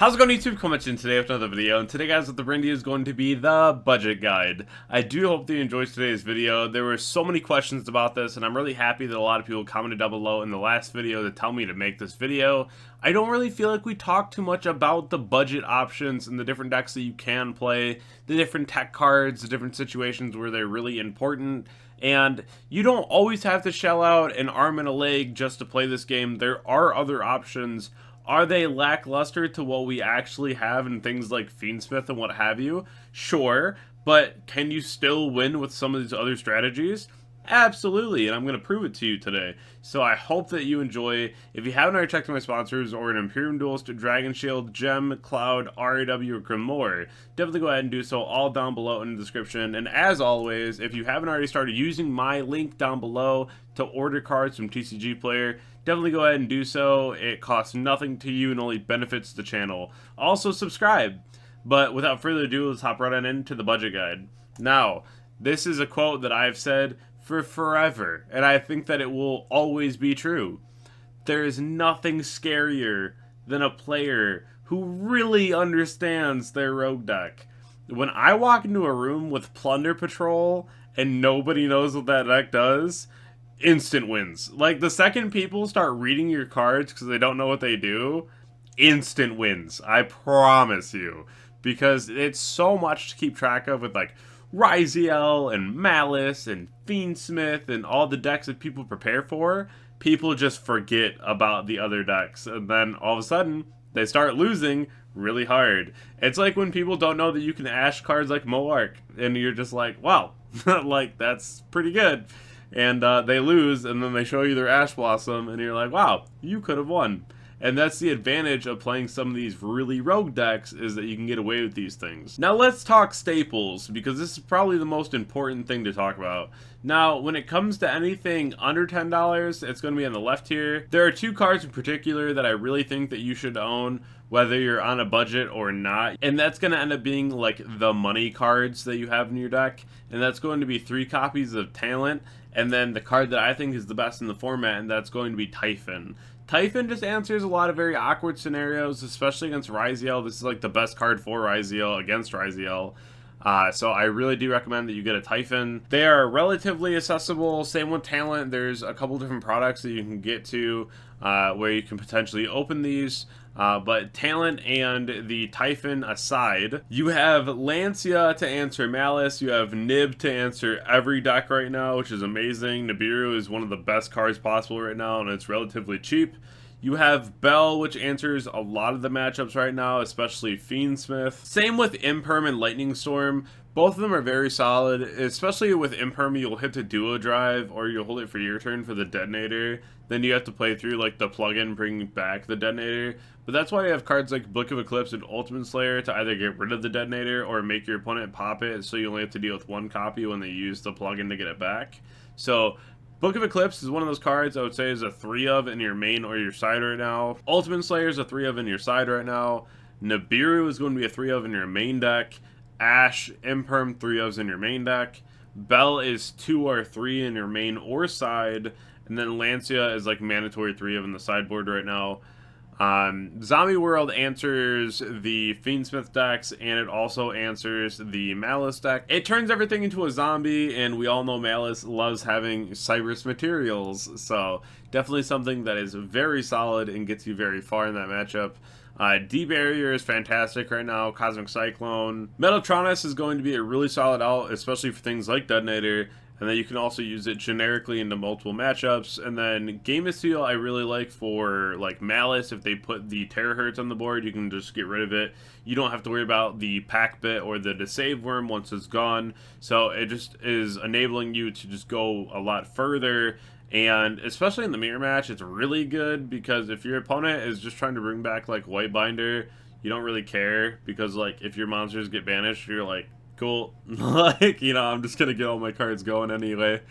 How's it going, YouTube? Coming in today with another video, and today, guys, what the Brindy is going to be the budget guide. I do hope that you enjoyed today's video. There were so many questions about this, and I'm really happy that a lot of people commented down below in the last video to tell me to make this video. I don't really feel like we talk too much about the budget options and the different decks that you can play, the different tech cards, the different situations where they're really important. And you don't always have to shell out an arm and a leg just to play this game. There are other options. Are they lackluster to what we actually have in things like Fiendsmith and what have you? Sure, but can you still win with some of these other strategies? Absolutely, and I'm going to prove it to you today. So I hope that you enjoy. If you haven't already checked out my sponsors or an Imperium Duelist, Dragonshield, Gem, Cloud, RAW, or Grimoire, definitely go ahead and do so, all down below in the description. And as always, if you haven't already started using my link down below to order cards from TCGPlayer, definitely go ahead and do so. It costs nothing to you and only benefits the channel. Also, subscribe. But without further ado, let's hop right on into the budget guide. Now, this is a quote that I've said for forever, and I think that it will always be true. There is nothing scarier than a player who really understands their rogue deck. When I walk into a room with Plunder Patrol and nobody knows what that deck does, instant wins. Like, the second people start reading your cards because they don't know what they do, instant wins. I promise you. Because it's so much to keep track of with, like, Riziel and Malice and Fiendsmith and all the decks that people prepare for. People just forget about the other decks, and then all of a sudden they start losing really hard. It's like when people don't know that you can Ash cards like Moark, and you're just like, wow, like, that's pretty good. And they lose, and then they show you their Ash Blossom, and you're like, wow, you could have won. And that's the advantage of playing some of these really rogue decks, is that you can get away with these things. Now let's talk staples, because this is probably the most important thing to talk about. Now, when it comes to anything under $10, it's going to be on the left here. There are two cards in particular that I really think that you should own, whether you're on a budget or not. And that's going to end up being like the money cards that you have in your deck. And that's going to be 3 copies of Talent, and then the card that I think is the best in the format, and that's going to be Ty-phon. Ty-phon just answers a lot of very awkward scenarios, especially against Riziel. This is like the best card for Riziel against Riziel. So I really do recommend that you get a Ty-phon. They are relatively accessible. Same with Talent. There's a couple different products that you can get to where you can potentially open these. But Talent and the Ty-phon aside, you have Lancia to answer Malice, you have Nib to answer every deck right now, which is amazing. Nibiru is one of the best cards possible right now, and it's relatively cheap. You have Bell, which answers a lot of the matchups right now, especially Fiendsmith. Same with Imperm and Lightning Storm. Both of them are very solid, especially with Imperm. You'll hit the duo drive, or you'll hold it for your turn for the detonator. Then you have to play through like the plugin, bring back the detonator. But that's why you have cards like Book of Eclipse and Ultimate Slayer to either get rid of the detonator or make your opponent pop it, so you only have to deal with 1 copy when they use the plugin to get it back. So Book of Eclipse is one of those cards I would say is a 3 of in your main or your side right now. Ultimate Slayer is a 3 of in your side right now. Nibiru is going to be a 3 of in your main deck. Ash, Imperm, 3 ofs in your main deck. Bell is 2 or 3 in your main or side. And then Lancia is like mandatory 3 of in the sideboard right now. Zombie World answers the Fiendsmith decks, and it also answers the Malice deck. It turns everything into a zombie, and we all know Malice loves having Cybers materials, so definitely something that is very solid and gets you very far in that matchup. D-Barrier is fantastic right now, Cosmic Cyclone. Metatronus is going to be a really solid out, especially for things like Detonator, and then you can also use it generically into multiple matchups. And then Game of Steel I really like for like Malice. If they put the Terahertz on the board, you can just get rid of it. You don't have to worry about the pack bit or the save worm once it's gone. So it just is enabling you to just go a lot further. And especially in the mirror match, it's really good because if your opponent is just trying to bring back like White Binder, you don't really care, because like if your monsters get banished, you're like, cool, like, you know, I'm just gonna get all my cards going anyway.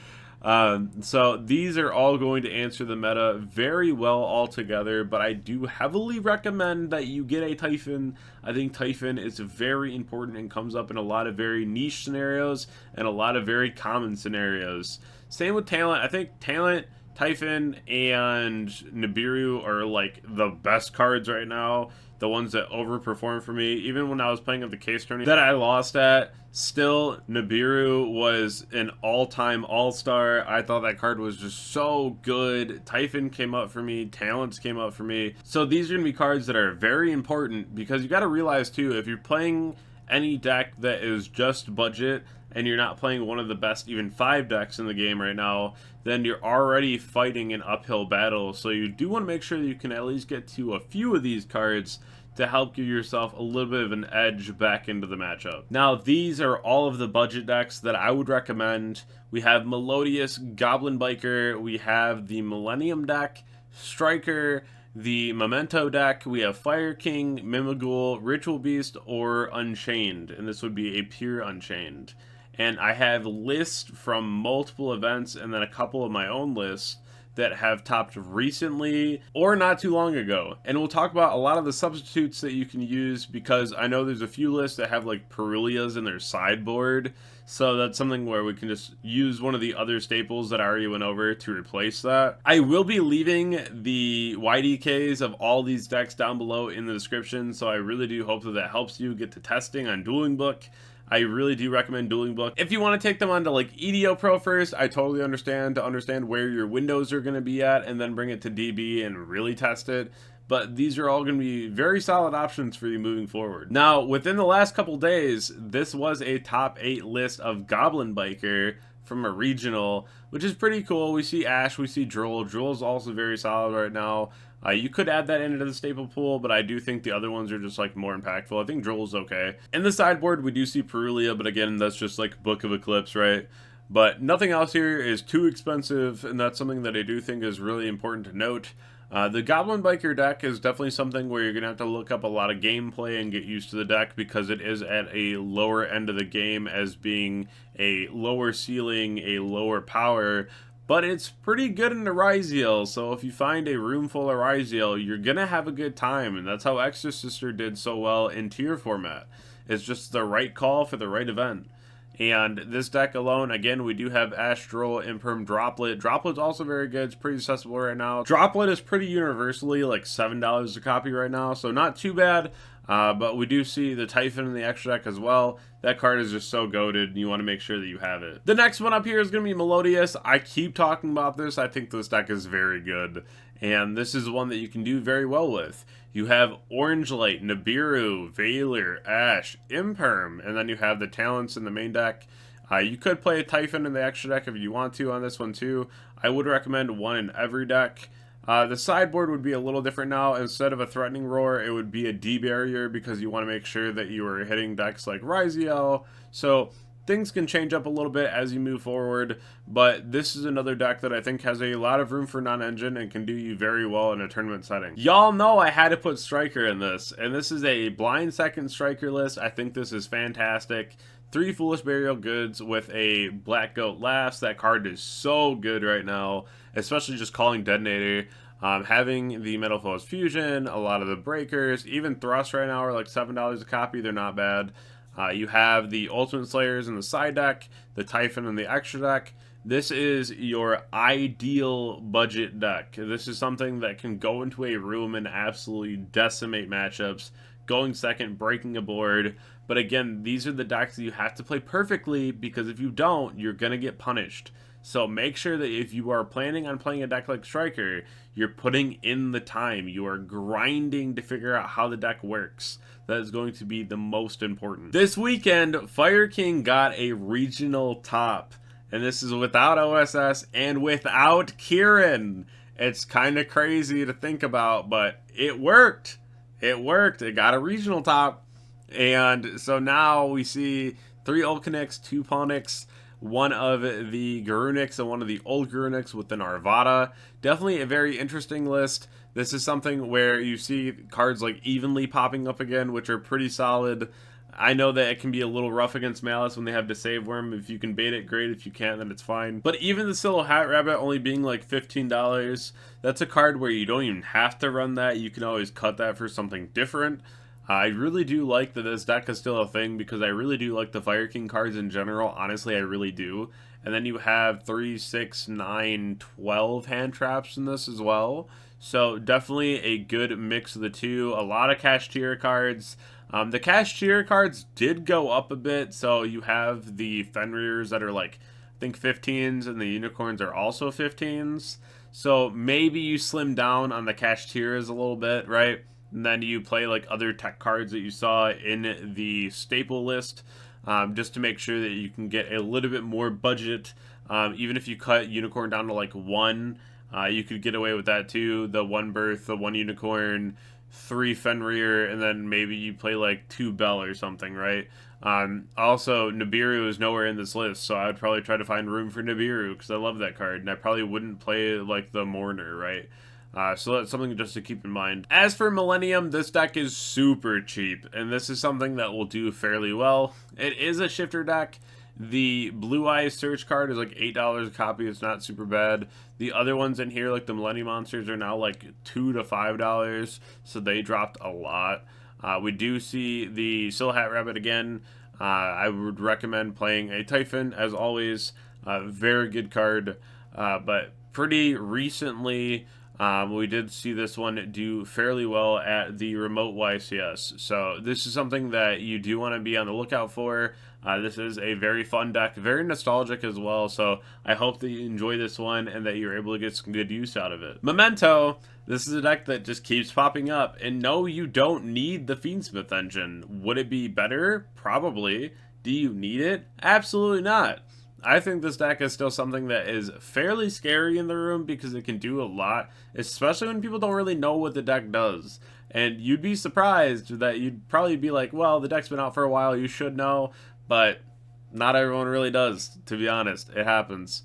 So these are all going to answer the meta very well altogether, but I do heavily recommend that you get a Ty-phon. I think Ty-phon is very important and comes up in a lot of very niche scenarios and a lot of very common scenarios. Same with Talent. I think Talent, Ty-phon, and Nibiru are like the best cards right now. the ones that overperformed for me. Even when I was playing at the case tourney that I lost at, still Nibiru was an all-time all-star. I thought that card was just so good. Ty-phon came up for me, Talents came up for me. So these are going to be cards that are very important, because you got to realize too, if you're playing any deck that is just budget and you're not playing one of the best even 5 decks in the game right now, then you're already fighting an uphill battle. So you do want to make sure that you can at least get to a few of these cards to help give yourself a little bit of an edge back into the matchup. Now, these are all of the budget decks that I would recommend. We have Melodious, Goblin Biker, we have the Millennium deck, Striker, the Memento deck, we have Fire King, Mimighoul, Ritual Beast, or Unchained, and this would be a pure Unchained. And I have lists from multiple events and then a couple of my own lists that have topped recently or not too long ago. And we'll talk about a lot of the substitutes that you can use, because I know there's a few lists that have like Perulias in their sideboard. So that's something where we can just use one of the other staples that I already went over to replace that. I will be leaving the YDKs of all these decks down below in the description, so I really do hope that that helps you get to testing on Dueling Book. I really do recommend Dueling Book. If you want to take them onto like EDO Pro first, I totally understand, to understand where your windows are going to be at, and then bring it to DB and really test it. But these are all going to be very solid options for you moving forward. Now, within the last couple days, this was a top 8 list of Goblin Biker from a regional, which is pretty cool. We see Ash, we see Droll. Droll's also very solid right now. You could add that into the staple pool, but I do think the other ones are just like more impactful. I think Droll's okay. In the sideboard, we do see Perulia, but again, that's just like Book of Eclipse, right? But nothing else here is too expensive, and that's something that I do think is really important to note. The Goblin Biker deck is definitely something where you're going to have to look up a lot of gameplay and get used to the deck, because it is at a lower end of the game as being a lower ceiling, a lower power, but it's pretty good in the Ryziel. So if you find a room full of Ryziel, you're going to have a good time, and that's how Extra Sister did so well in tier format. It's just the right call for the right event. And this deck alone, again, we do have Ash, Droll, Imperium, Droplet. Droplet's also very good. It's pretty accessible right now. Droplet is pretty universally like $7 a copy right now, so not too bad. But we do see the Ty-phon in the extra deck as well. That card is just so goated, and you want to make sure that you have it. The next one up here is going to be Melodious. I keep talking about this. I think this deck is very good, and this is one that you can do very well with. You have Orange Light, Nibiru, Veiler, Ash, Imperium, and then you have the Talents in the main deck. You could play a Ty-phon in the extra deck if you want to on this one too. I would recommend one in every deck. The sideboard would be a little different now. Instead of a Threatening Roar, it would be a D-Barrier, because you want to make sure that you are hitting decks like Ryziel. So things can change up a little bit as you move forward, but this is another deck that I think has a lot of room for non-engine and can do you very well in a tournament setting. Y'all know I had to put Striker in this, and this is a blind second Striker list. I think this is fantastic. 3 Foolish Burial Goods with a Black Goat Laughs. That card is so good right now, especially just calling Detonator. Having the Metal Foes Fusion, a lot of the breakers, even Thrust right now are like $7 a copy. They're not bad. You have the Ultimate Slayers in the side deck, the Ty-phon in the extra deck. This is your ideal budget deck. This is something that can go into a room and absolutely decimate matchups, going second, breaking a board. But again, these are the decks that you have to play perfectly, because if you don't, you're going to get punished. So make sure that if you are planning on playing a deck like Striker, you're putting in the time. You are grinding to figure out how the deck works. That is going to be the most important. This weekend, Fire King got a regional top. And this is without OSS and without Kieran. It's kind of crazy to think about, but it worked. It worked. It got a regional top. And so now we see 3 Ulcanix, 2 Ponix, one of the Garunix and one of the old Garunix with an Arvada. Definitely a very interesting list. This is something where you see cards like Evenly popping up again, which are pretty solid. I know that it can be a little rough against Malice when they have to save Worm. If you can bait it, great. If you can't, then it's fine. But even the Silo Hat Rabbit only being like $15, that's a card where you don't even have to run that. You can always cut that for something different. I really do like that this deck is still a thing, because I really do like the Fire King cards in general. Honestly, I really do. And then you have 3, 6, 9, 12 hand traps in this as well. So definitely a good mix of the two. A lot of cash tier cards. The cash tier cards did go up a bit, so you have the Fenrir's that are like, I think 15s, and the unicorns are also 15s. So maybe you slim down on the cash tiers a little bit, right? And then you play like other tech cards that you saw in the staple list, just to make sure that you can get a little bit more budget. Even if you cut unicorn down to like 1, you could get away with that too. The 1 birth, the 1 unicorn, 3 Fenrir, and then maybe you play like 2 Bell or something, right? Also, Nibiru is nowhere in this list, so I'd probably try to find room for Nibiru because I love that card, and I probably wouldn't play like the Mourner, right? So that's something just to keep in mind. As for Millennium, this deck is super cheap, and this is something that will do fairly well. It is a shifter deck. The Blue Eyes Search card is like $8 a copy. It's not super bad. The other ones in here, like the Millennium Monsters, are now like $2 to $5, so they dropped a lot. We do see the Still Hat Rabbit again. I would recommend playing a Ty-phon, as always. Very good card, but pretty recently, we did see this one do fairly well at the remote YCS. So this is something that you do want to be on the lookout for. This is a very fun deck, very nostalgic as well, so I hope that you enjoy this one and that you're able to get some good use out of it. Memento, this is a deck that just keeps popping up, and no, you don't need the Fiendsmith engine. Would it be better? Probably. Do you need it? Absolutely not. I think this deck is still something that is fairly scary in the room because it can do a lot, especially when people don't really know what the deck does. And you'd be surprised that you'd probably be like, well, the deck's been out for a while, you should know, but not everyone really does, to be honest. It happens.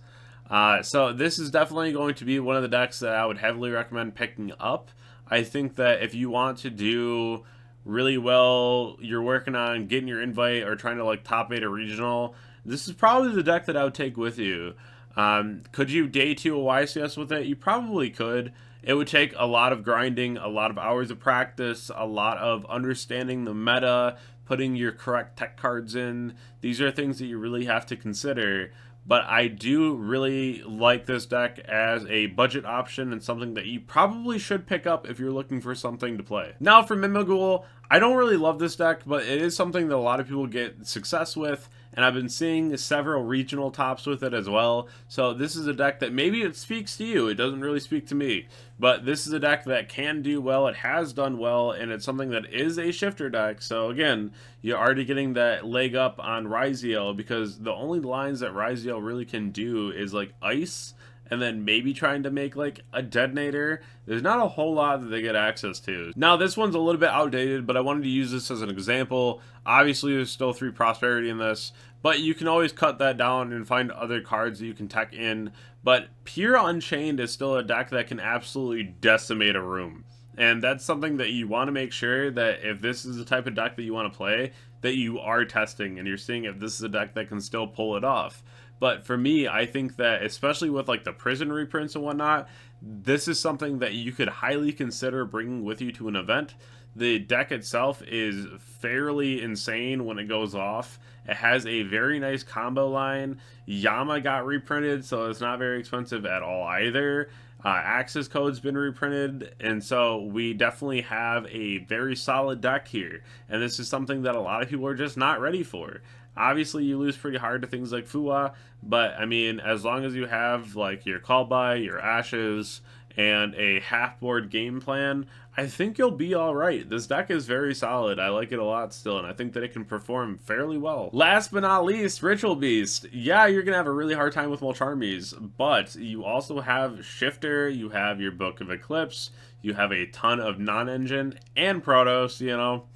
So this is definitely going to be one of the decks that I would heavily recommend picking up. I think that if you want to do really well, you're working on getting your invite or trying to like top 8 a regional, this is probably the deck that I would take with you. Could you day 2 a YCS with it? You probably could. It would take a lot of grinding, a lot of hours of practice, a lot of understanding the meta, putting your correct tech cards in. These are things that you really have to consider. But I do really like this deck as a budget option and something that you probably should pick up if you're looking for something to play. Now for Mimighoul, I don't really love this deck, but it is something that a lot of people get success with, and I've been seeing several regional tops with it as well. So this is a deck that maybe it speaks to you. It doesn't really speak to me, but this is a deck that can do well. It has done well, and it's something that is a shifter deck. So again, you're already getting that leg up on Ryziel, because the only lines that Ryziel really can do is like ice, and then maybe trying to make like a detonator. There's not a whole lot that they get access to. Now this one's a little bit outdated, but I wanted to use this as an example. Obviously there's still 3 prosperity in this, but you can always cut that down and find other cards that you can tech in. But Pure Unchained is still a deck that can absolutely decimate a room. And that's something that you want to make sure that if this is the type of deck that you want to play, that you are testing and you're seeing if this is a deck that can still pull it off. But for me, I think that especially with like the prison reprints and whatnot, this is something that you could highly consider bringing with you to an event. The deck itself is fairly insane when it goes off. It has a very nice combo line. Yama got reprinted, so it's not very expensive at all either. Access code's been reprinted, and so we definitely have a very solid deck here. And this is something that a lot of people are just not ready for. Obviously, you lose pretty hard to things like Fuwa, but I mean, as long as you have like your Call By, your Ashes, and a half-board game plan, I think you'll be alright. This deck is very solid. I like it a lot still, and I think that it can perform fairly well. Last but not least, Ritual Beast. Yeah, you're going to have a really hard time with Mulcharmies, but you also have Shifter, you have your Book of Eclipse, you have a ton of non-engine, and Protoss, you know.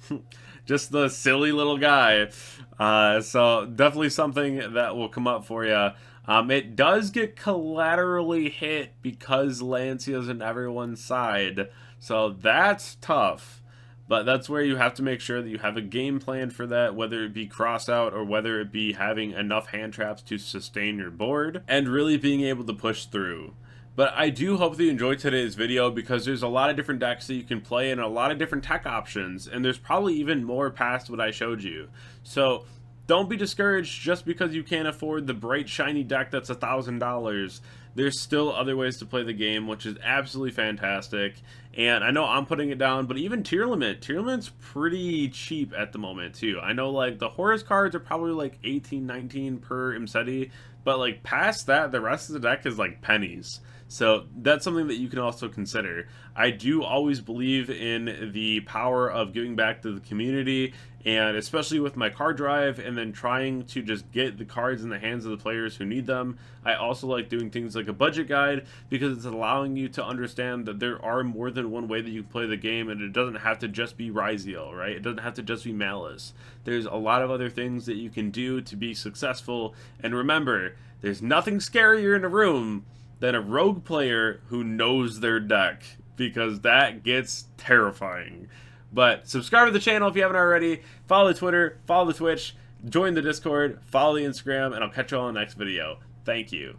Just the silly little guy. So definitely something that will come up for you. It does get collaterally hit because Lancia's on everyone's side. So that's tough. But that's where you have to make sure that you have a game plan for that, whether it be cross out or whether it be having enough hand traps to sustain your board and really being able to push through. But I do hope that you enjoyed today's video, because there's a lot of different decks that you can play and a lot of different tech options, and there's probably even more past what I showed you. So don't be discouraged just because you can't afford the bright shiny deck that's $1,000. there's still other ways to play the game, which is absolutely fantastic. And I know I'm putting it down, but even tier limit's pretty cheap at the moment too. I know like the Horus cards are probably like 18, 19 per Imseti, but like past that, the rest of the deck is like pennies. So that's something that you can also consider. I do always believe in the power of giving back to the community, and especially with my card drive, and then trying to just get the cards in the hands of the players who need them. I also like doing things like a budget guide, because it's allowing you to understand that there are more than one way that you can play the game, and it doesn't have to just be Ryziel, right? It doesn't have to just be Malice. There's a lot of other things that you can do to be successful, and remember, there's nothing scarier in a room than a rogue player who knows their deck, because that gets terrifying. But subscribe to the channel if you haven't already, follow the Twitter, follow the Twitch, join the Discord, follow the Instagram, and I'll catch you all in the next video. Thank you.